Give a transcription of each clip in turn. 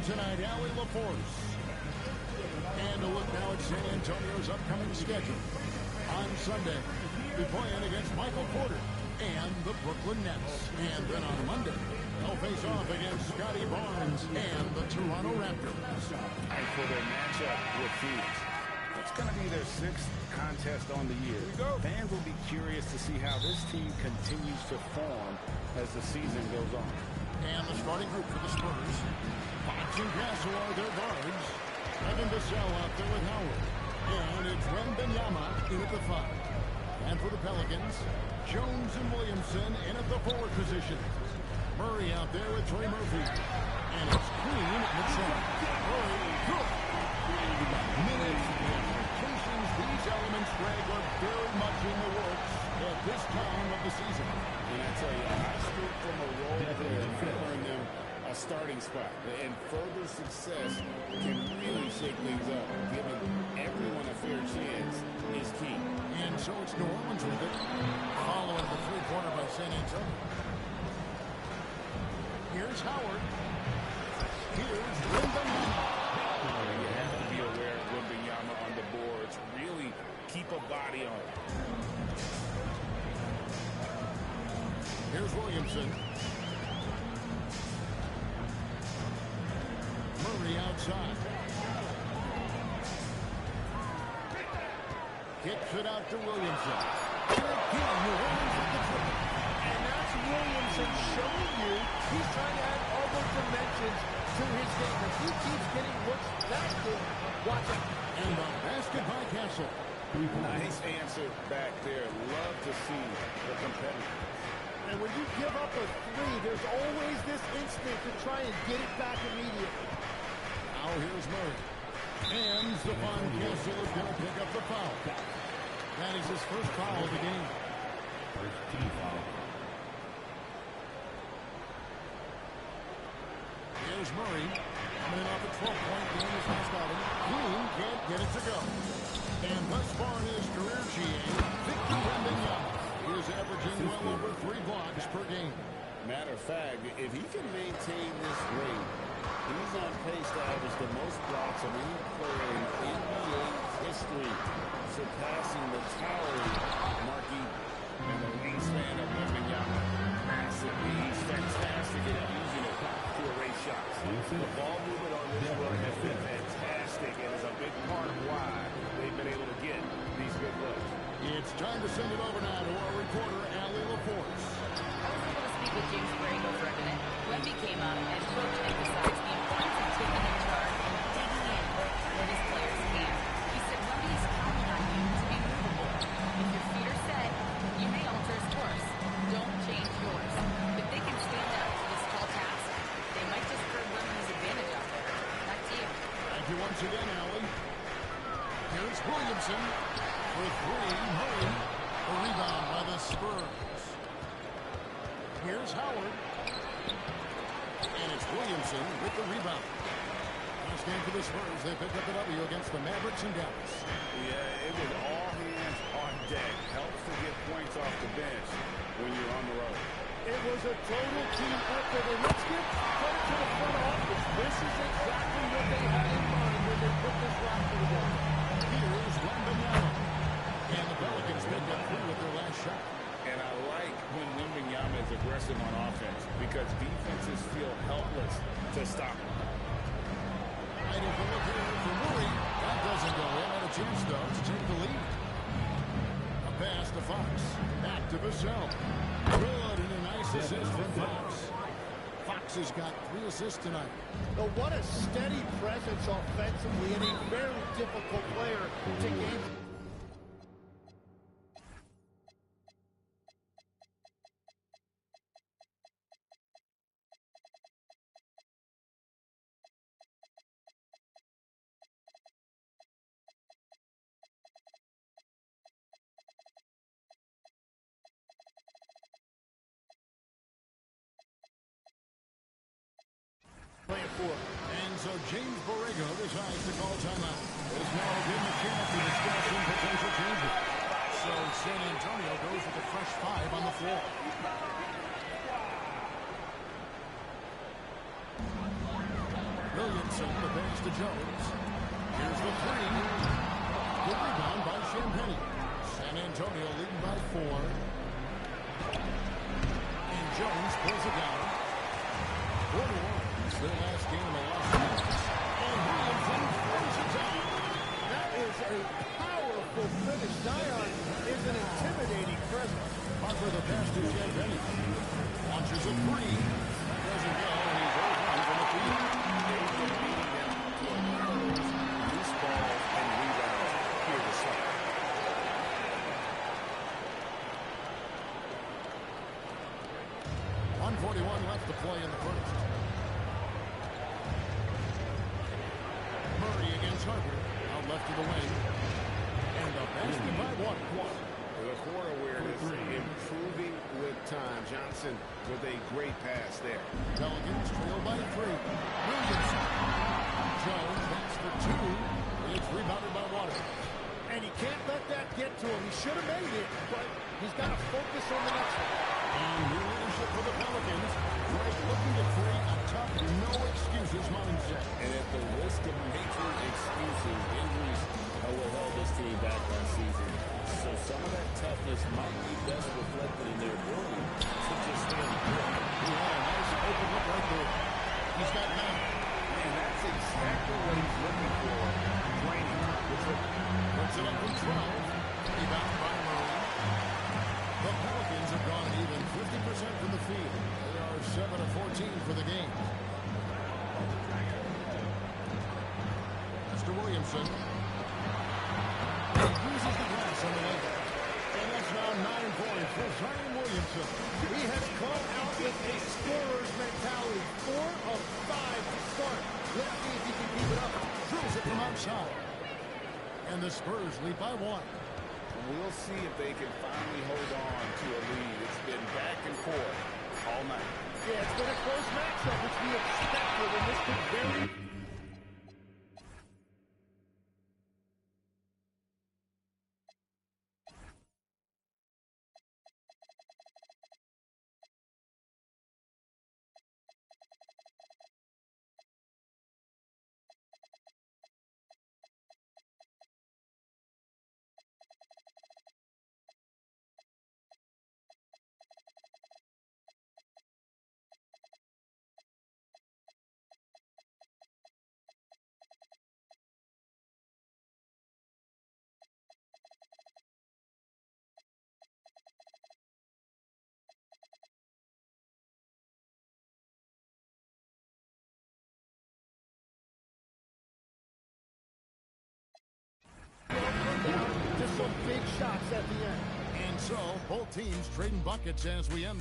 tonight, Allie LaForce. And a look now at San Antonio's upcoming schedule. On Sunday, we'll be playing against Michael Porter and the Brooklyn Nets. And then on Monday, they'll face off against Scotty Barnes and the Toronto Raptors. And for their matchup with Phoenix, it's going to be their 6th contest on the year. Fans will be curious to see how this team continues to form as the season goes on. And the starting group for the Spurs. Fox and Castle are their guards. Evan Vassell out there with Howard. And it's Wembanyama in at the 5. And for the Pelicans, Jones and Williamson in at the forward position. Murray out there with Trey Murphy. And it's Green at 7. Murray, good. Minutes, the expectations, these elements, Greg, are very much in the works at this time of the season. And I tell you, I stood from a role there to earn them a starting spot. And further success can really shake things up. Giving everyone a fair chance is key. And so it's New Orleans with it, following the three-pointer by San Antonio. Here's Howard. Here's Wembanyama. You have to be aware of Wembanyama on the boards. Really keep a body on it. Here's Williamson. Murray outside. Kicks it out to Williamson. And again, New Orleans with the triple. And that's Williamson showing you he's trying to add other dimensions to his game. If he keeps getting looks that good, watch it. And the basket by Castle. Nice answer back there. Love to see the competitor. And when you give up a 3, there's always this instinct to try and get it back immediately. Now here's Murray. And Stephon Castle is going to pick up the foul. That is his first foul of the game. First team foul. Here's Murray. Coming off a 12-point game his last outing. Green can't get it to go. And thus far in his career, Victor Wembanyama is averaging well over 3 blocks per game. Matter of fact, if he can maintain this rate, he's on pace to average the most blocks of any player in NBA history, surpassing the towering Markey and the wingspan of Wembanyama. Massive. He's fantastic at using it to erase shots. The ball movement on this run has been fantastic and is a big part of why they've been able to get these good looks. It's time to send it over now to our reporter, Allie LaForce. I was able to speak with James Borrego for a minute. Wemby came up and Coach emphasized the importance of taking in charge and digging in where his players can. He said Wemby is counting on you to be movable. If your feet are set, you may alter his course. Don't change yours. If they can stand up to this tall task, they might just prove Wemby's advantage out there. Back to you. Thank you once again, Allie. Here's Williamson with 3. Murray. A rebound by the Spurs. Here's Howard. And it's Williamson with the rebound. Last game for the Spurs. They picked up the W against the Mavericks in Dallas. Yeah, it was all hands on deck. Helps to get points off the bench when you're on the road. It was a total team effort, and let's give credit to the front office. This is exactly what they had in mind when they put this roster together. Here's Wembanyama. And the Pelicans picked up 3 with their last shot. And I like when Wembanyama is aggressive on offense because defenses feel helpless to stop him. Right in the look here for Murray. That doesn't go in. Had a chance, though, to take the lead. A pass to Fox. Back to Vassell. Good, and a nice assist from Fox. Fox has got 3 assists tonight. But what a steady presence offensively and a very difficult player to game. And so James Borrego decides to call timeout. There's now been the chance to discuss some potential changes. So San Antonio goes with a fresh 5 on the floor. Williamson, the pass to Jones. Here's the three. Good rebound by Champagnie. San Antonio leading by 4. And Jones pulls it down. 4-1. It's their last game in the last minutes. And Williamson throws it down. That is a powerful finish. Zion is an intimidating presence. Parker the pass to Champagnie. Launches a three. Doesn't go, and he's over from the field. They've been beating them to a turnovers, loose balls, and rebounds here to start. .141 left to play in the first. Murray against Harper. Out left to the wing. And the basket by one. The court awareness improving with time. Johnson with a great pass there. Pelicans trail by 3. Williamson. Jones backs for 2. It's rebounded by Waters. And he can't let that get to him. He should have made it, but he's got to focus on the next one. And new leadership for the Pelicans. Greg looking to create a tough, no-excuses mindset. And at the risk of making excuses, injuries will hold this team back last season. So some of that toughness might be best reflected in their ability to just stand good. Yeah, nice open look right there. He's got 9. And that's exactly what he's looking for. Draining the triple. Puts it up from 12. Rebound by Murray. The Pelicans have gone even 50% from the field. They are 7 of 14 for the game. Mr. Williamson. He uses the glass on the layup. And that's now 9 points for Zion Williamson. He has come out with a scorer's mentality. 4 of 5 to start. Let's see if he can keep it up. Drills it from outside. And the Spurs lead by 1. We'll see if they can finally hold on to a lead. It's been back and forth all night. Yeah, it's been a close matchup, which we expected, and this could very... Just some big shots at the end. And so, both teams trading buckets as we end.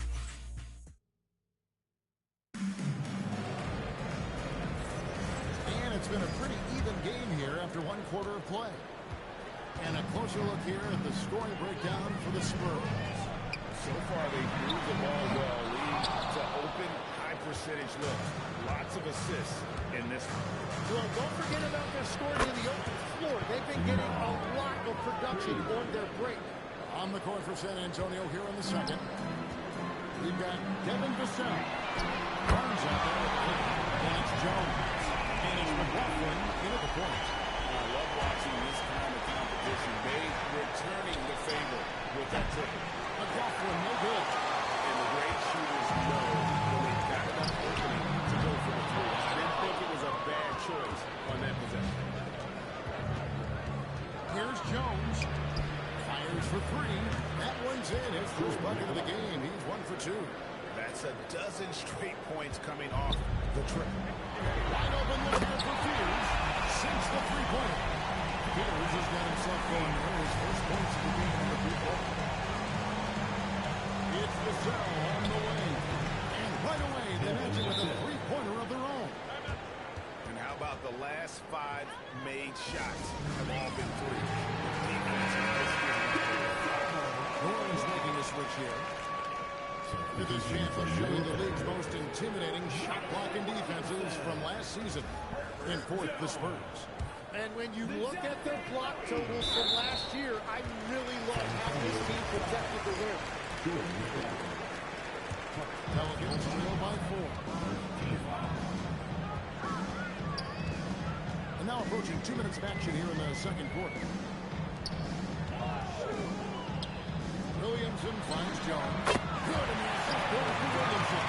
And it's been a pretty even game here after 1 quarter of play. And a closer look here at the scoring breakdown for the Spurs. So far, they've moved the ball well, leading to open, high-percentage looks. Lots of assists in this one. Well, don't forget about their scoring in the open floor. They've been getting a lot of production on their break. On the court for San Antonio here in the second. We've got Devin Vassell. Barnes out there with it. And it's Jones. And it's McLaughlin in at the point. I love watching this kind of competition. They returning the favor with that triple. McLaughlin, no good. And the great shooters know when they've got enough opening to go for the three. I didn't think it was a bad choice on that possession. Here's Jones. Fires for 3. That one's in. His first bucket of the game. He's 1 for 2. That's a dozen straight points coming off the triple. Wide open look here for Peters. Sinks the three-pointer. Peters has got himself going there. His first points of the game on the three-pointer. It's Vassell on the wing. And right away, they match it with a three-pointer of their own. And how about the last 5 made shots have all been threes? Warren's making the switch here. With his chance of showing the league's most intimidating shot-blocking defenses from last season. In 4th, the Spurs. And when you look at their block totals from last year, I really love how this team protected the rim. Pelicans trail by 4. And now approaching 2 minutes of action here in the second quarter. Williamson finds Jones. Good, and the assist goes to Williamson.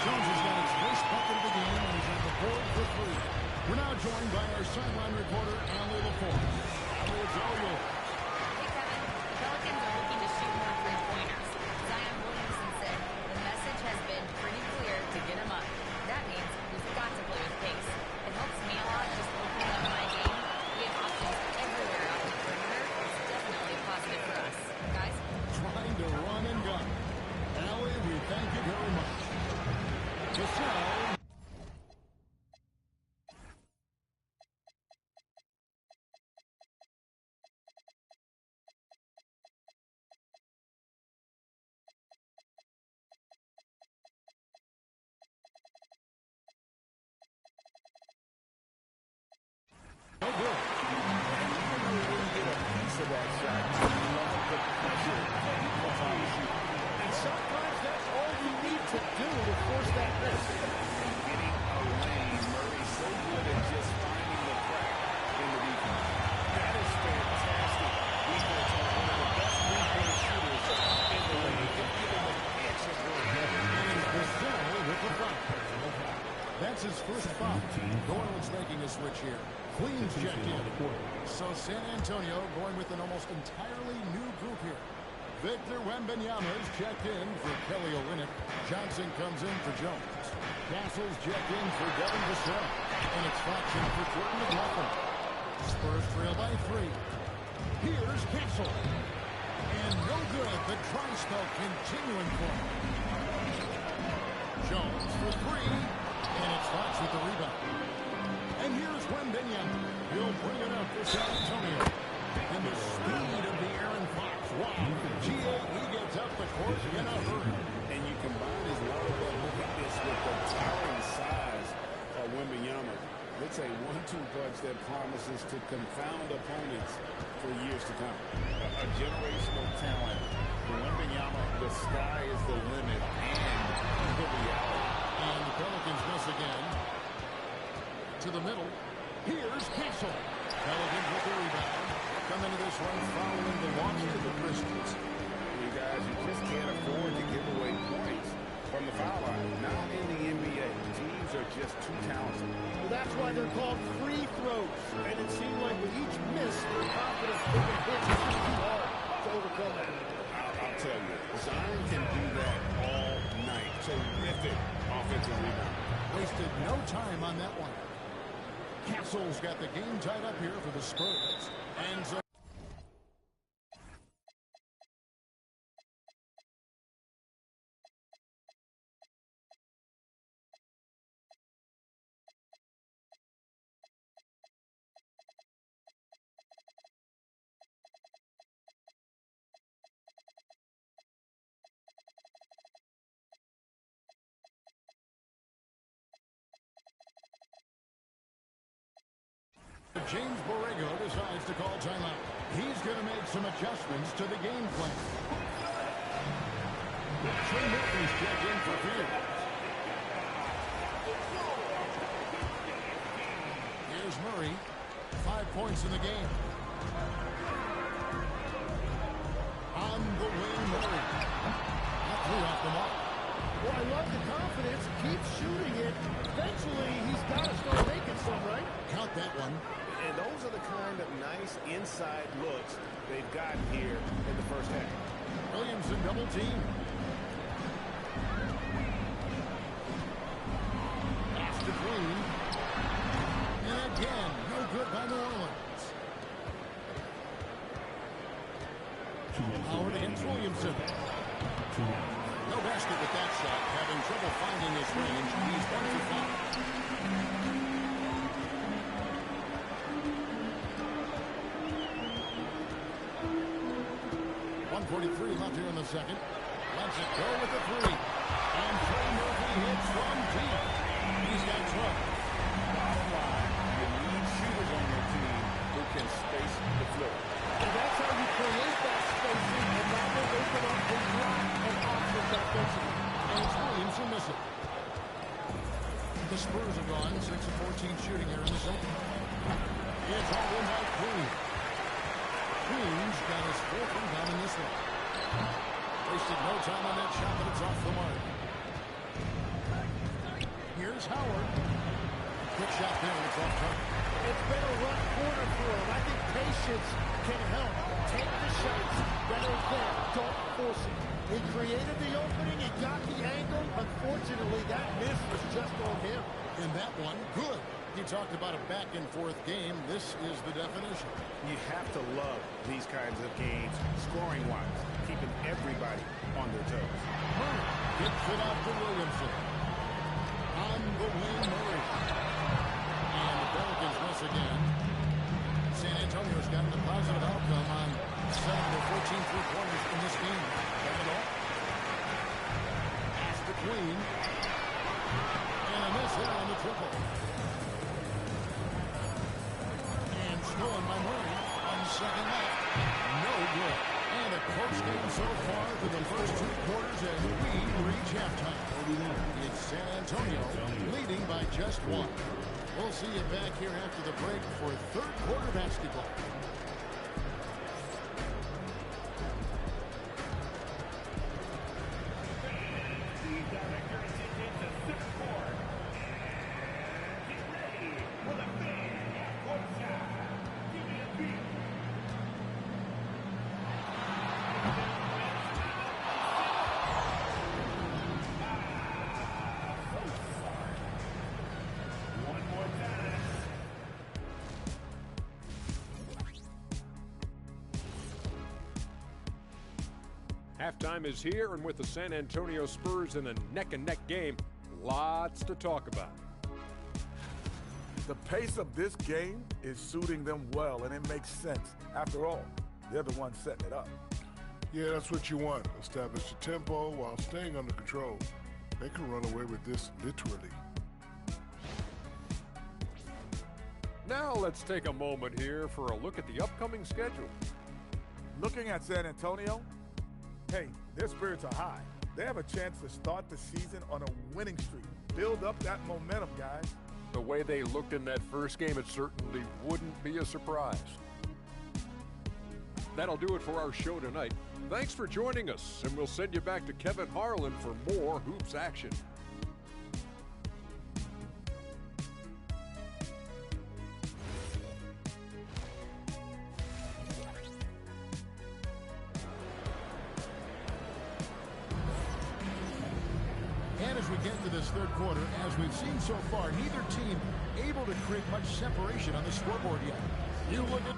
Jones has got his first bucket of the game, and he's on the board for 3. We're now joined by our sideline reporter, Allie LaForce. Allie, it's all yours. Hey, Kevin. The Pelicans are looking to shoot more three-pointers. Zion Williamson said the message has been pretty clear to get him up. That means we've got to play with pace. It helps me a lot just looking at my game. We have options everywhere out in the perimeter. It's definitely a positive for us. Guys? Trying to run and gun. Allie, we thank you very much. Vassell. No good. And sometimes that's all you need to do to force that miss. Getting a lane, Murray's so good at just finding the crack in the defense. That is fantastic. Defense on one of the best three-point shooters in the league. Just giving the pitch of work. And Vassell with the block. That's his first foul. Dorland's making a switch here. Queens checked in. So San Antonio going with an almost entirely new group here. Victor Wembanyama is checked in for Kelly Olynyk. Johnson comes in for Jones. Castle's checked in for Devin Vassell. And it's Fox in for Jordan McLaughlin. Spurs trail by 3. Here's Castle. And no good. The dry spell continuing for him. Jones for 3. And it's Fox with the rebound. And here's Wembanyama. He'll bring it up for San Antonio. And the speed of the Aaron Fox. Wow. G.A. he gets up the court in a hurry. And you combine his level of quickness with the towering size of Wembanyama. It's a 1-2 punch that promises to confound opponents for years to come. A generational talent. For Wembanyama, the sky is the limit and the reality. And the Pelicans miss again. To the middle. Here's Castle. Pelicans with the rebound. Come into this one following the loss to the Christians. You guys, you just can't afford to give away points from the foul line. Not in the NBA. Teams are just too talented. Well, that's why they're called free throws. And it seemed like with each miss, their confidence they can hit just too hard to overcome that. I'll tell you, Zion can do that all night. Terrific offensive rebound. Wasted no time on that one. Castle's got the game tied up here for the Spurs. And so James Borrego decides to call timeout. He's going to make some adjustments to the game plan. Trey Murphy's checked in for Fields. Here's Murray. 5 points in the game. On the wing, Murray. That 3 off the mark. Well, I love the confidence. Keep shooting it. Eventually, he's got to start making some, right? Count that one. And those are the kind of nice inside looks they've gotten here in the first half. Williamson double team. Pass to Green. And again, no good by New Orleans. Howard against Williamson. No basket with that shot. Having trouble finding his range. He's 1 for 5. 1:43 left here in the second. Lets it go with the 3. And Trey Murphy hits from deep. He's got trouble. You need shooters on your team who can space the floor. And that's how you create that spacing, and that will open up a lot of options offensively. And it's Williamson missing. The Spurs have gone 6 of 14 shooting here in the second. It's all in by Queen. Queen's got his fourth rebound in this one. Wasted no time on that shot, but it's off the mark. Here's Howard. Quick shot there, and it's off target. It's been a rough quarter for him. I think patience can help. Take the shots that are there. Don't force it. He created the opening. He got the angle. Unfortunately, that miss was just on him. And that one, good. You talked about a back-and-forth game. This is the definition. You have to love these kinds of games, scoring-wise, keeping everybody on their toes. Murray gets it out to Williamson. On the wing, Murray. And the Pelicans once again. San Antonio's gotten a positive outcome on 7 of 14 3-pointers in this game. Got it all. Pass to Queen. And a miss here on the triple. And stolen by Murray on second left. No good. And a close game so far for the first 2 quarters as we reach halftime. It's San Antonio leading by just 1. We'll see you back here after the break for third quarter basketball. Halftime is here, and with the San Antonio Spurs in a neck-and-neck game, lots to talk about. The pace of this game is suiting them well, and it makes sense. After all, they're the ones setting it up. Yeah, that's what you want. Establish the tempo while staying under control. They can run away with this literally. Now let's take a moment here for a look at the upcoming schedule. Looking at San Antonio, hey, their spirits are high. They have a chance to start the season on a winning streak. Build up that momentum, guys. The way they looked in that first game, it certainly wouldn't be a surprise. That'll do it for our show tonight. Thanks for joining us, and we'll send you back to Kevin Harlan for more hoops action. As we get to this third quarter, as we've seen so far, neither team able to create much separation on the scoreboard yet. You look at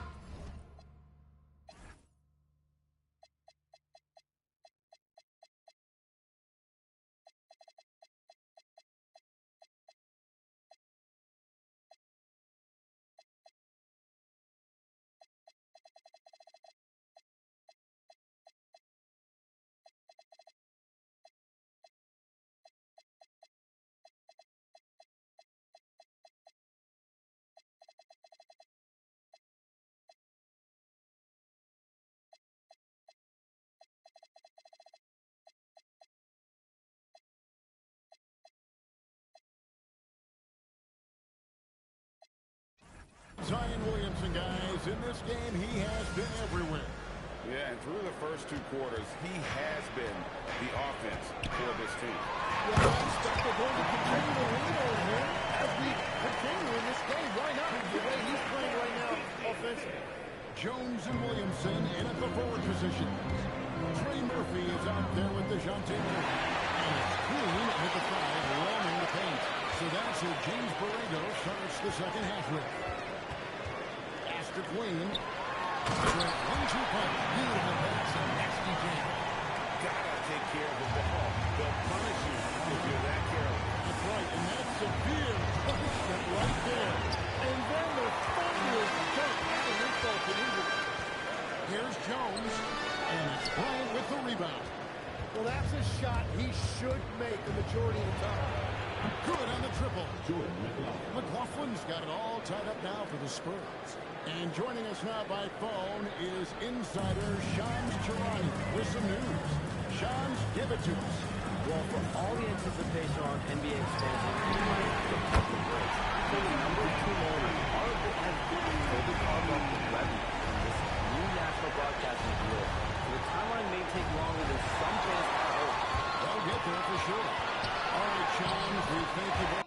Zion Williamson, guys. In this game, he has been everywhere. Yeah, and through the first 2 quarters, he has been the offense for this team. Well, I expect they're going to continue to lean on him as we continue in this game. Why not? The way he's playing right now offensively. Jones and Williamson in at the forward position. Trey Murphy is out there with DeJounte Murray. And it's Queen with the 5, roaming the paint. So that's how James Borrego starts the second half with. After Queen. 1-2 punch. Beautiful pass and nasty jam. Gotta take care of the ball. They'll punish you if you're that careless. That's right, and that's severe punishment right there. And then the Thunder's turn. Here's Jones, and it's Bryant with the rebound. Well, that's a shot he should make the majority of the time. Good on the triple. McLaughlin's got it all tied up now for the Spurs. And joining us now by phone is insider Shams Charania with some news. Shams, give it to us. Well, for all the anticipation on NBA expansion, we might have to pump the brakes. So the number 2 moment, our has told the call up revenue in this new national broadcasting deal, so the timeline may take longer than some fans had hoped. They'll get there for sure. All right, Challenge, we thank you very much.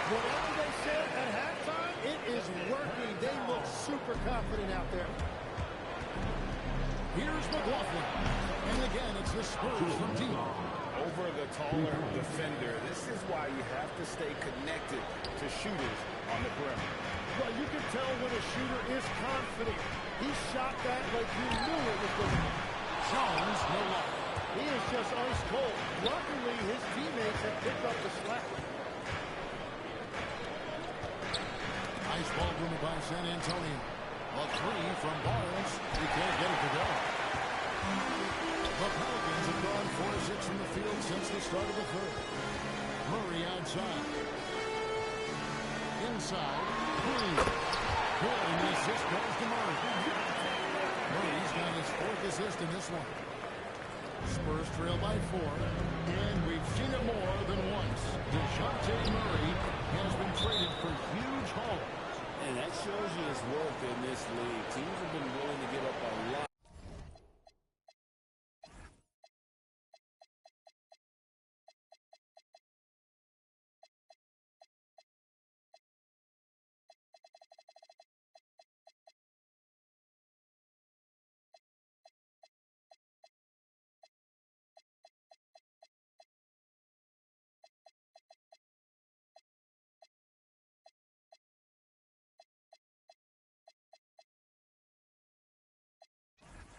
Whatever they said at halftime, it is working. They look super confident out there. Here's McLaughlin. And again, it's the Spurs from deep. Over the taller defender. This is why you have to stay connected to shooters on the perimeter. Well, you can tell when a shooter is confident. He shot that like he knew it was going to be. Jones, no luck. He is just ice cold. Luckily, his teammates have picked up the slack. Nice ball movement by San Antonio. A three from Barnes. He can't get it to go. The Pelicans have gone 4-6 from the field since the start of the third. Murray outside. Inside. Green. Good, and the assist goes to Murray. Murray's got his fourth assist in this one. Spurs trail by 4, and we've seen it more than once. DeJounte Murray has been traded for huge hauls. And that shows you his worth in this league. Teams have been willing to give up a lot.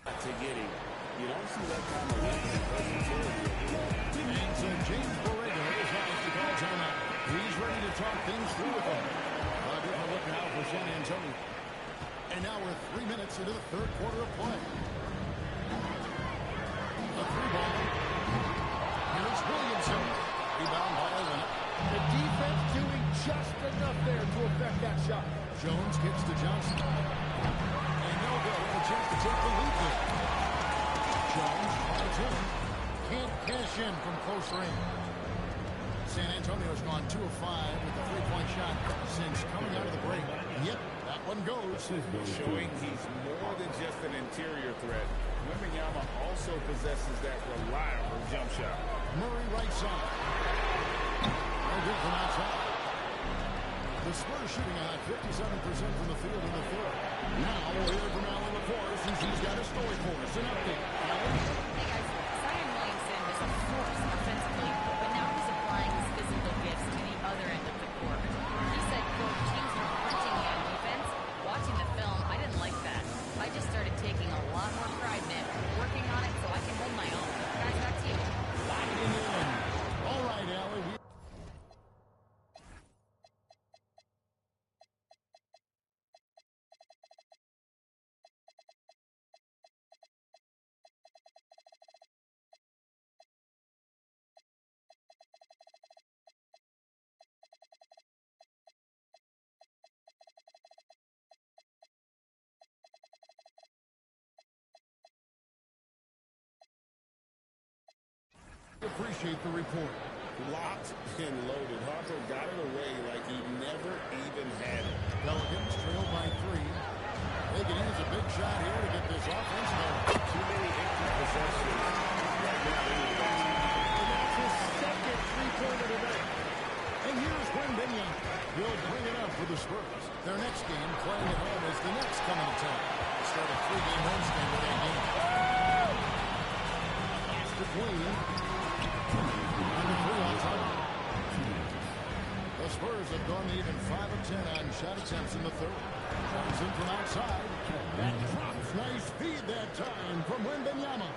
To get him. You don't see that kind of versatility. And so James Borrego decides to call timeout. He's ready to talk things through with them. A different look now for San Antonio. And now we're 3 minutes into the third quarter of play. The three ball. Here's Williamson. Rebound by Leonard. The defense doing just enough there to affect that shot. Jones kicks to Johnson. And they'll go with a chance to take the lead there. Jones finds him. Can't cash in from close range. San Antonio's gone 2 of 5 with a three-point shot since coming out of the break. Yep, that one goes. Showing he's more than just an interior threat. Wembanyama also possesses that reliable jump shot. Murray right side. No good from outside. The Spurs shooting at 57% from the field in the third. Now we'll hear from Alan LaForce, since he's got a story for us. An update. Alan? Hey guys, Zion Williamson was a force offensively, but now he's applying his physical gifts to the other end of the court. He said, quote, teams were punching me on defense. Watching the film, I didn't like that. I just started taking a lot more pride in it, working on it so I can hold my own. Guys, back to you. Locking in. All right, Alan. Appreciate the report. Locked and loaded. Harper got it away like he never even had it. Pelicans trail by 3. They can use a big shot here to get this offense going. Too many empty possessions right now. And that's his second three-pointer tonight. And here's Wembanyama. He'll bring it up for the Spurs. Their next game, playing at home, is the next coming to town. Start a 3-game homestand with that game. Mr. Queen. Number 3 on target. The Spurs have gone even 5 of 10 on shot attempts in the third. Comes in from outside. That drops. Nice feed that time from Wembanyama.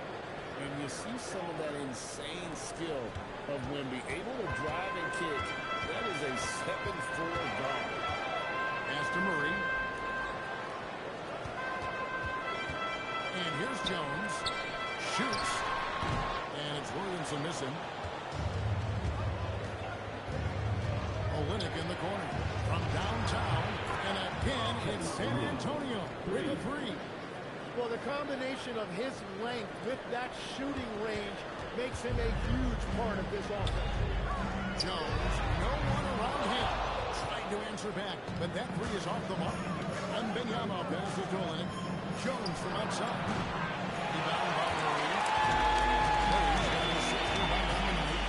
And you see some of that insane skill of Wemby, able to drive and kick. That is a 7'4" guard. Aston Murray. And here's Jones. Shoots. And it's Williamson missing. Olynyk in the corner. From downtown. And again, it's San Antonio with a 3. Well, the combination of his length with that shooting range makes him a huge part of this offense. Jones, no one around him. Trying to answer back, but that 3 is off the mark. And Wembanyama passes to Olynyk. Jones from outside. Rebound by Murray. Murray's got his 6th rebound on the night.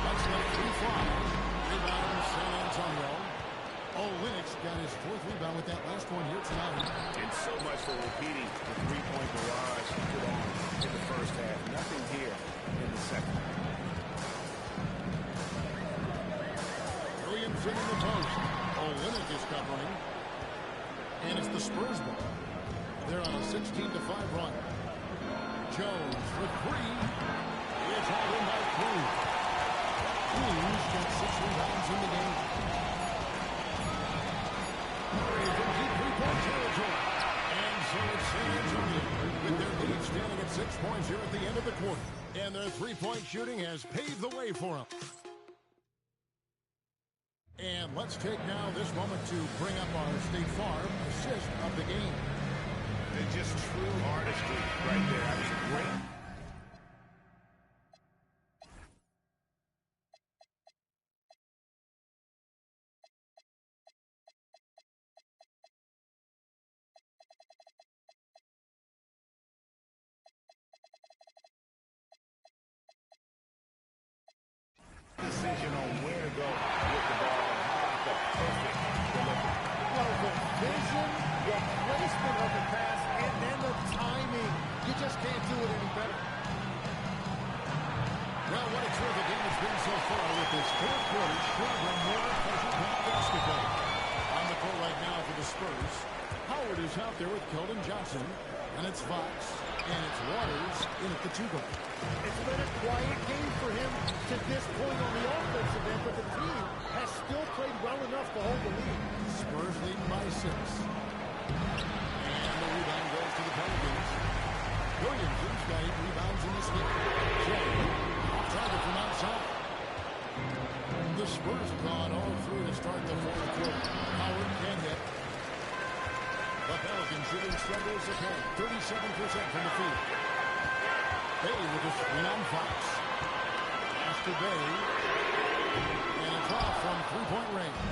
That's the 3 fly. Rebound San Antonio. Olynyk's got his 4th rebound with that last one here tonight. And so much for repeating the three-point barrage put on in the first half. Nothing here in the second. Williamson in the post. Olynyk is covering. And it's the Spurs ball. They're on a 16-5 run. Jones for 3. It's all in by Cruz. Cruz got 6 rebounds in the game. Murray from deep three-point territory. And so it's San Antonio with their lead standing at 6 points here at the end of the quarter. And their three-point shooting has paved the way for them. And let's take now this moment to bring up our State Farm assist of the game. They're just true artistry right there. I mean, great. Decision on where to go with the ball. The perfect delivery. Well, the vision, the placement of the pass, and then the timing. You just can't do it any better. Well, what a terrific game it's been so far with this 4th quarter short of more pressure basketball. On the court right now for the Spurs. Howard is out there with Keldon Johnson. And it's Fox. And it's Waters in at the 2 guard. It's been a quiet game for him to this point on the offensive end, but the team has still played well enough to hold the lead. Spurs leading by 6. And the rebound goes to the Pelicans. Williamson's got 8 rebounds in this game. Jay, off target from outside. The Spurs have gone all through to start the 4th quarter. Howard can't hit. The Pelicans shooting struggles again. 37% from the field. Bay with a screen on Fox. Pass to Bay. And it's off from 3-point range.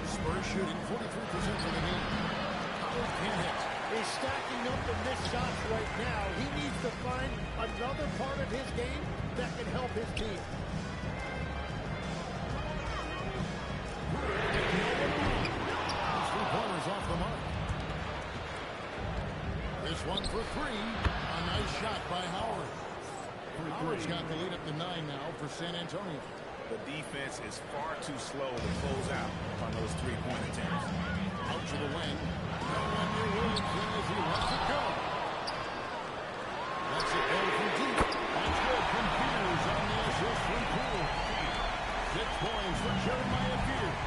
Spurs shooting 43% from the game. Howard can't hit. He's stacking up the missed shots right now. He needs to find another part of his game that can help his team. Three-pointers off the mark. This one for 3. A nice shot by Howard. Howard's got the lead up to 9 now for San Antonio. The defense is far too slow to close out on those three-point attempts. Out to the wing. No one near Williamson as he lets it go. Lets it go from deep. That's good from Peters on the assist from Poole. 6 points for Jeremiah Peters.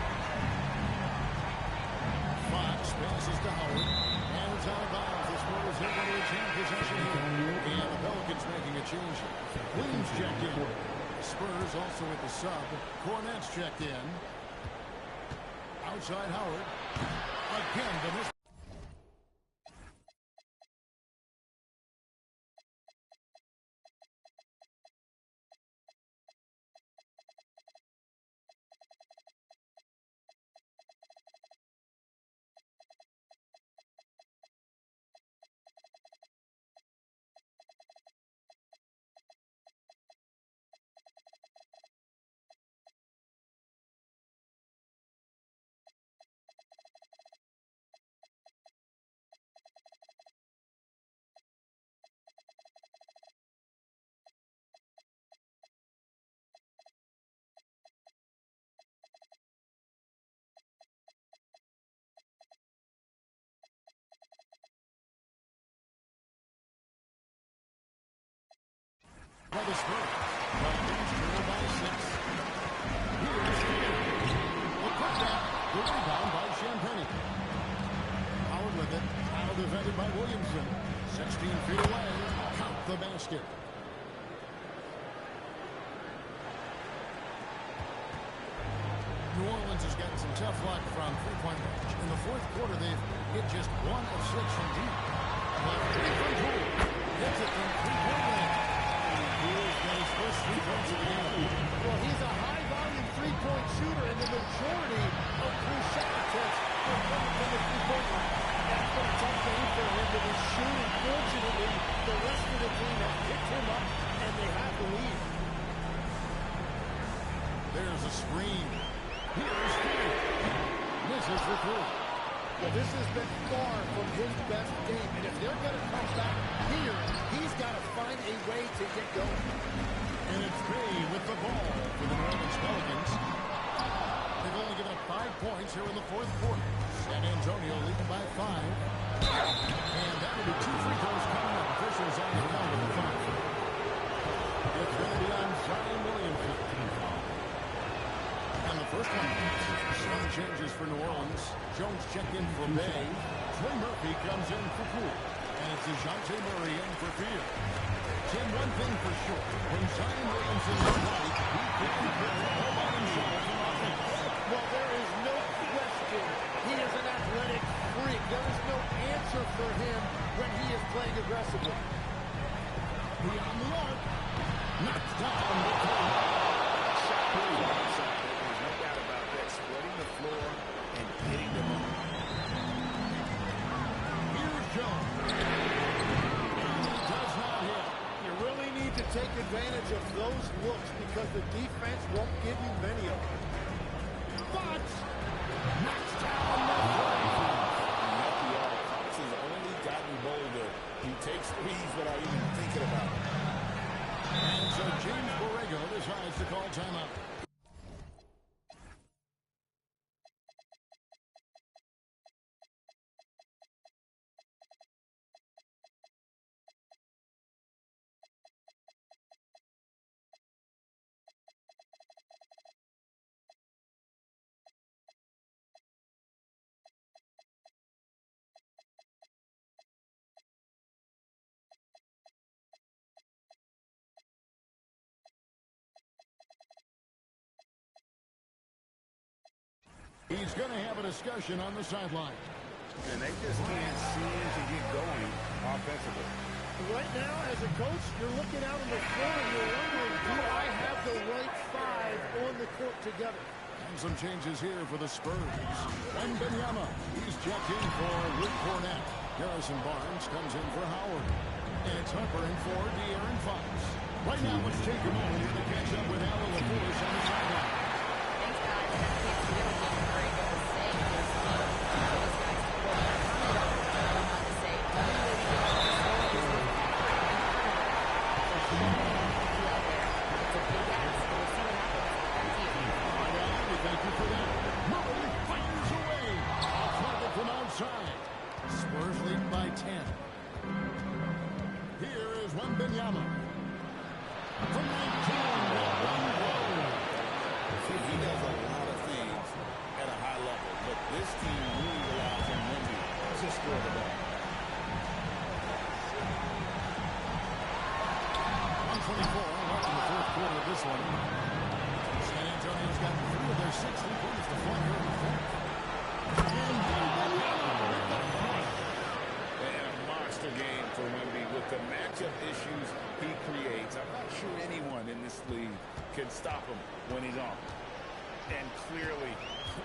Fox passes to Howard. And it's out of bounds. The Spurs are going to retain possession here. And the Pelicans making a change. Williams checked in. Spurs also with the sub. Cornette's checked in. Outside Howard. Again, the miss. by the Spurs. Pelicans trail by 6. Here's Fear. The putback. The rebound by Champagnie. Howard with it. Now defended by Williamson. 16 feet away. Count the basket. New Orleans has gotten some tough luck from three-point range. In the fourth quarter, they've hit just 1 of 6 from deep. Left 3 from Poole. Hits it from three-point range. Poole's got his first 3 points of the game. Well, he's a high-volume three-point shooter, and the majority of Poole's shot attempts are coming from the three-point line. That's been a tough game for him with his shooting. Fortunately, the rest of the team has picked him up, and they have the lead. There's a screen. Here's Fear. Misses the 3. Well, this has been far from his best game, and if they're going to come back here, he's got to find a way to get going. And it's Bay with the ball for the New Orleans Pelicans. They've only given up 5 points here in the fourth quarter. San Antonio leading by 5. And that will be 2 free throws coming up. Officials on the count with the 5. It's going to be on Zion Williamson. And the first one, some changes for New Orleans. Jones checked in for Bay. Trey Murphy comes in for Poole. And it's DeJounte Murray in for Fear. Tim, one thing for sure. When Zion Williamson is right, he can put the ball on himself in offense. Well, there is no question he is an athletic freak. There is no answer for him when he is playing aggressively. Beyond the arc. Knocked down the corner. Shot pretty well. There's no doubt about that. Spreading the floor and hitting them up. Here's Jones. He does not hit. You really need to take advantage of those looks because the defense won't give you many of them. But knocks down the corner. Fox has only gotten bolder. He takes threes without even thinking about it. And so James Borrego decides to call timeout. He's going to have a discussion on the sideline. And they just can't seem to get going offensively. Right now, as a coach, you're looking out on the floor and you're wondering, do I have the right 5 on the court together? And some changes here for the Spurs. And Benyama, he's checked in for Luke Cornett. Harrison Barnes comes in for Howard. And it's Harper in for De'Aaron Fox. Right now, let's take a moment here to catch up with Alan LaForce on the sideline. Thanks, guys. And I can't forget what James Borrego was saying in this game. Those guys support their conduct. I don't know how to say it. The only way to get this goal is with effort and hard work. So show them what you do out there. It's a big ask. We'll see what happens. Back to you. All right, we thank you for that. Murray fires away. Target from outside. Spurs lead by 10. Here is Wembanyama. From 19, one goal. He does a lot of things at a high level, but this team really relies on Wemby to score the ball. 124 left in the fourth quarter of this one. San Antonio's got 3 of their 6 3-pointers to fall here in the fourth. And Wembanyama with the crush. And a monster game for Wemby with the matchup issues he creates. I'm not sure anyone in this league can stop him when he's on. And clearly,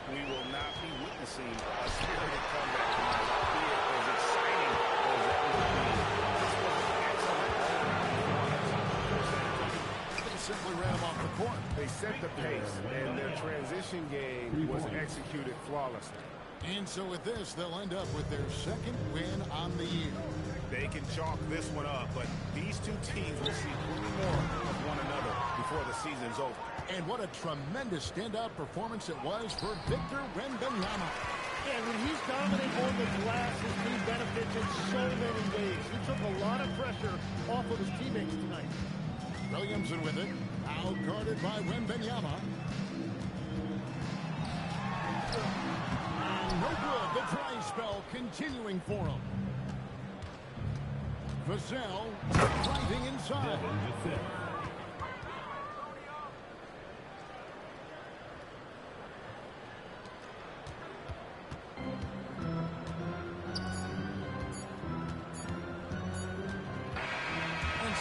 we will not be witnessing a spirited comeback tonight, albeit as exciting as that will be. This was excellent. They simply ran him off the court. They set the pace, and their transition game was executed flawlessly. And so with this, they'll end up with their second win on the year. They can chalk this one up, but these two teams will see plenty more of one another before the season's over. And what a tremendous standout performance it was for Victor Wembanyama. And when he's dominant on the glass, his team benefits in so many ways. He took a lot of pressure off of his teammates tonight. Williamson with it. Out guarded by Wembanyama. And no good. The dry spell continuing for him. Vassell driving inside.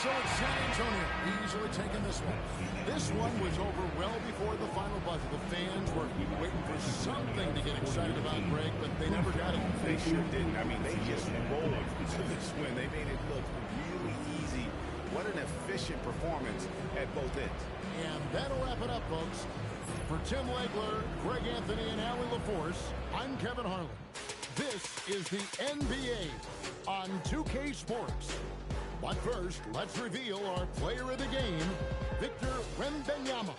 So it's San Antonio easily taking this one. This one was over well before the final buzzer. The fans were waiting for something to get excited about, Greg, but they never got it. They sure didn't. I mean, they just rolled to this win. They made it look really easy. What an efficient performance at both ends. And that'll wrap it up, folks. For Tim Legler, Greg Anthony, and Allie LaForce, I'm Kevin Harlan. This is the NBA on 2K Sports. But first, let's reveal our player of the game, Victor Wembanyama.